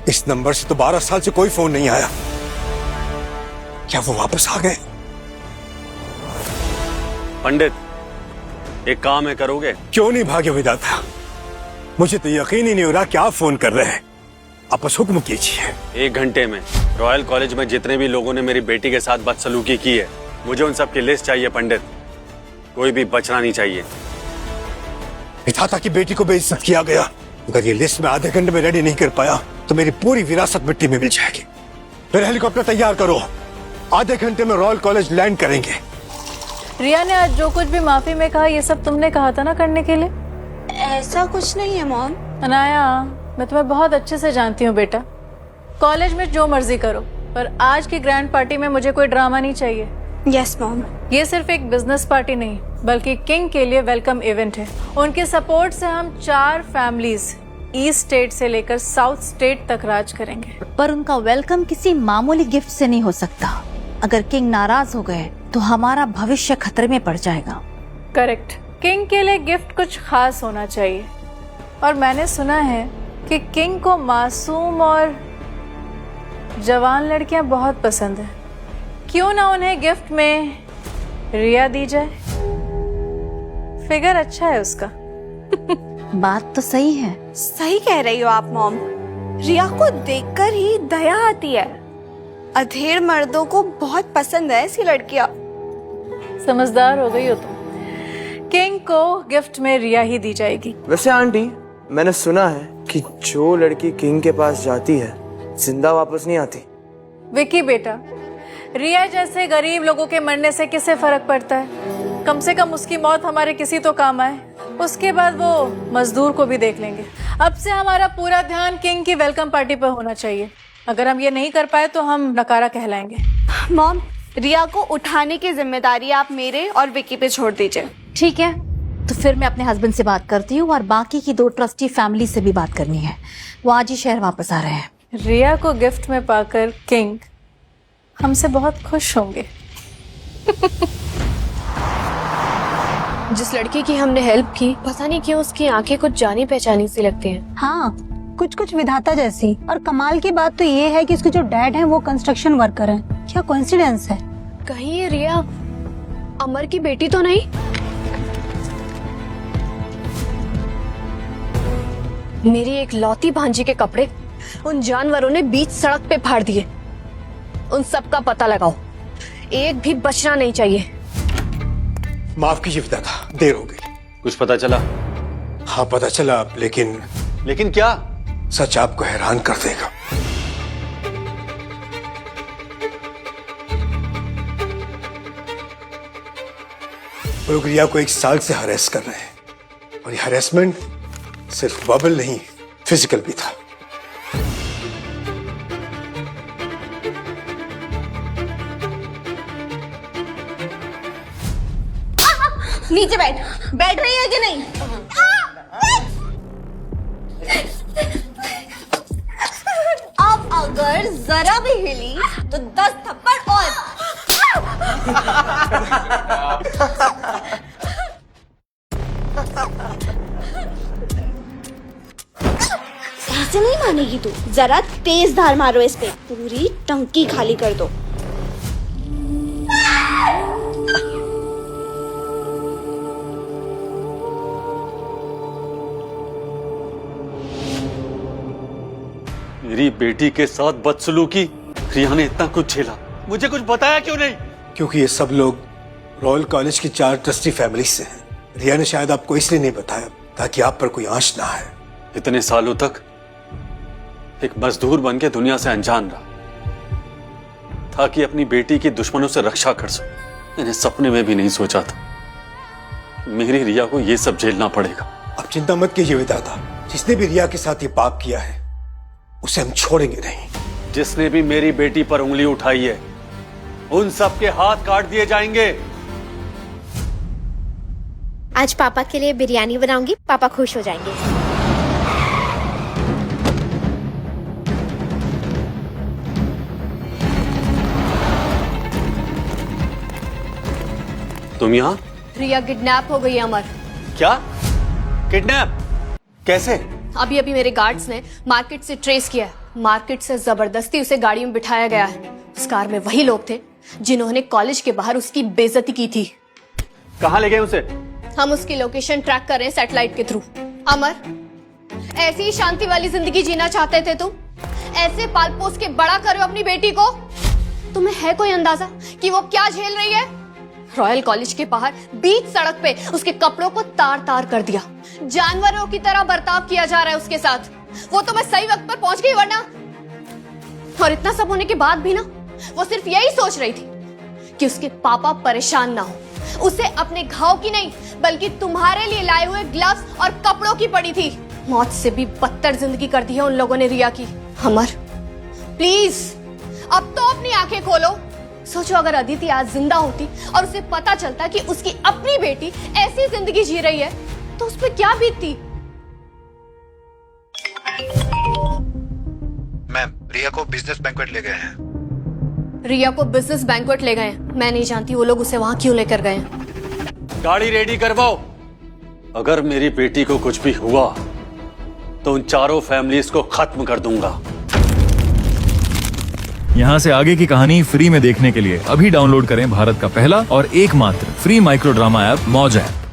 इस नंबर से तो 12 साल से कोई फोन नहीं आया। क्या वो वापस आ गए? पंडित, एक काम है, करोगे? क्यों नहीं भागे विधाता? मुझे तो यकीन ही नहीं हो रहा कि आप फोन कर रहे हैं। आप बस हुक्म कीजिए। 1 घंटे में रॉयल कॉलेज में जितने भी लोगों ने मेरी बेटी के साथ बदसलूकी की है, मुझे उन सब की लिस्ट चाहिए पंडित। कोई भी बचना नहीं चाहिए। विधाता की बेटी को बेइज्जत किया गया। अगर ये लिस्ट में आधे घंटे में रेडी नहीं कर पाया तो मेरी पूरी विरासत मिट्टी में मिल जाएगी। फिर हेलीकॉप्टर तैयार करो, आधे घंटे में रॉयल कॉलेज लैंड करेंगे। रिया ने आज जो कुछ भी माफी में कहा, ये सब तुमने कहा था ना करने के लिए? ऐसा कुछ नहीं है मॉम। अनाया, मैं तुम्हें बहुत अच्छे से जानती हूँ बेटा। कॉलेज में जो मर्जी करो, पर आज की ग्रैंड पार्टी में मुझे कोई ड्रामा नहीं चाहिए। Yes mom. ये सिर्फ एक बिजनेस पार्टी नहीं, बल्कि किंग के लिए वेलकम इवेंट है। उनके सपोर्ट से हम 4 फैमिलीज ईस्ट स्टेट से लेकर साउथ स्टेट तक राज करेंगे। पर उनका वेलकम किसी मामूली गिफ्ट से नहीं हो सकता। अगर किंग नाराज हो गए तो हमारा भविष्य खतरे में पड़ जाएगा। करेक्ट। किंग के लिए गिफ्ट कुछ खास होना चाहिए। और मैंने सुना है कि किंग को मासूम और जवान लड़कियां बहुत पसंद है। क्यों ना उन्हें गिफ्ट में रिया दी जाए? फिगर अच्छा है उसका। बात तो सही है। सही कह रही हो आप मॉम। रिया को देखकर ही दया आती है। अधेड़ मर्दों को बहुत पसंद है ऐसी लड़कियां। समझदार हो गई हो तुम। किंग को गिफ्ट में रिया ही दी जाएगी। वैसे आंटी, मैंने सुना है कि जो लड़की किंग के पास जाती है जिंदा वापस नहीं आती। विकी बेटा, रिया जैसे गरीब लोगों के मरने से किसे फर्क पड़ता है? कम से कम उसकी मौत हमारे किसी तो काम आए। उसके बाद वो मजदूर को भी देख लेंगे। अब से हमारा पूरा ध्यान किंग की वेलकम पार्टी पर होना चाहिए। अगर हम ये नहीं कर पाए तो हम नकारा कहलाएंगे। मॉम, रिया को उठाने की जिम्मेदारी आप मेरे और विकी पे छोड़ दीजिए। ठीक है, तो फिर मैं अपने हस्बैंड से बात करती हूँ और बाकी की 2 ट्रस्टी फैमिली से भी बात करनी है। वो आज ही शहर वापस आ रहे हैं। रिया को गिफ्ट में पाकर किंग हमसे बहुत खुश होंगे। जिस लड़की की हमने हेल्प की, पता नहीं क्यों उसकी आंखें कुछ जानी पहचानी सी लगती हैं। हाँ, कुछ कुछ विधाता जैसी। और कमाल की बात तो ये है कि उसके जो डैड हैं वो कंस्ट्रक्शन वर्कर हैं। क्या कोइंसिडेंस है? कहीं ये रिया अमर की बेटी तो नहीं? मेरी एक लौती भांजी के कपड़े उन जानवरों ने बीच सड़क पे फाड़ दिए। उन सब का पता लगाओ, एक भी बचना नहीं चाहिए। माफ कीजिए विधाता, देर हो गई। कुछ पता चला? हाँ पता चला, लेकिन क्या? सच आपको हैरान कर देगा। लोग रिया को 1 साल से हरेस कर रहे हैं और ये हरेसमेंट सिर्फ वर्बल नहीं, फिजिकल भी था। नीचे बैठ रही है कि नहीं? अब अगर जरा भी हिली तो 10 थप्पड़ और। ऐसे नहीं मानेगी तू। जरा तेज धार मारो इस पे, पूरी टंकी खाली कर दो। मेरी बेटी के साथ बदसलूकी, रिया ने इतना कुछ झेला, मुझे कुछ बताया क्यों नहीं? क्योंकि ये सब लोग रॉयल कॉलेज की 4 ट्रस्टी फैमिली से हैं। रिया ने शायद आपको इसलिए नहीं बताया ताकि आप पर कोई आंच ना आए। इतने सालों तक एक मजदूर बन के दुनिया से अनजान रहा, ताकि अपनी बेटी की दुश्मनों से रक्षा कर सकूं। मैंने सपने में भी नहीं सोचा था मेरी रिया को ये सब झेलना पड़ेगा। आप चिंता मत कीजिए विधाता, जिसने भी रिया के साथ ये पाप किया है उसे हम छोड़ेंगे नहीं। जिसने भी मेरी बेटी पर उंगली उठाई है उन सब के हाथ काट दिए जाएंगे। आज पापा के लिए बिरयानी बनाऊंगी, पापा खुश हो जाएंगे। तुम यहाँ? रिया किडनैप हो गई है अमर। क्या? किडनैप? कैसे? अभी अभी मेरे गार्ड्स ने मार्केट से ट्रेस किया है। मार्केट से जबरदस्ती उसे गाड़ी में बिठाया गया है। उस कार में वही लोग थे जिन्होंने कॉलेज के बाहर उसकी बेइज्जती की थी। कहाँ ले गए उसे? हम उसकी लोकेशन ट्रैक कर रहे हैं सैटेलाइट के थ्रू। अमर, ऐसी ही शांति वाली जिंदगी जीना चाहते थे तुम? ऐसे पाल पोस के बड़ा करो अपनी बेटी को? तुम्हें है कोई अंदाजा कि वो क्या झेल रही है? रॉयल कॉलेज के बाहर बीच सड़क पे उसके कपड़ों को तार तार कर दिया। जानवरों की तरह बर्ताव किया जा रहा है उसके साथ। वो तो मैं सही वक्त पर पहुंच गई वरना। और इतना सब होने के बाद भी ना, वो सिर्फ यही सोच रही थी कि उसके पापा परेशान ना हो। उसे अपने घाव की नहीं बल्कि तुम्हारे लिए लाए हुए ग्लव्स और कपड़ों की पड़ी थी। मौत से भी बदतर जिंदगी कर दी है उन लोगों ने रिया की। अमर, प्लीज अब तो अपनी आंखें खोलो। सोचो अगर अदिति आज जिंदा होती और उसे पता चलता कि उसकी अपनी बेटी ऐसी जिंदगी जी रही है तो उस पर क्या बीतती। मैम, रिया को बिजनेस बैंक्वेट ले गए हैं। रिया को बिजनेस बैंक्वेट ले गए? मैं नहीं जानती वो लोग उसे वहां क्यों लेकर गए। गाड़ी रेडी करवाओ। अगर मेरी बेटी को कुछ भी हुआ तो उन चारों फैमिलीज को खत्म कर दूंगा। यहाँ से आगे की कहानी फ्री में देखने के लिए अभी डाउनलोड करें भारत का पहला और एकमात्र फ्री माइक्रो ड्रामा ऐप मौज ऐप।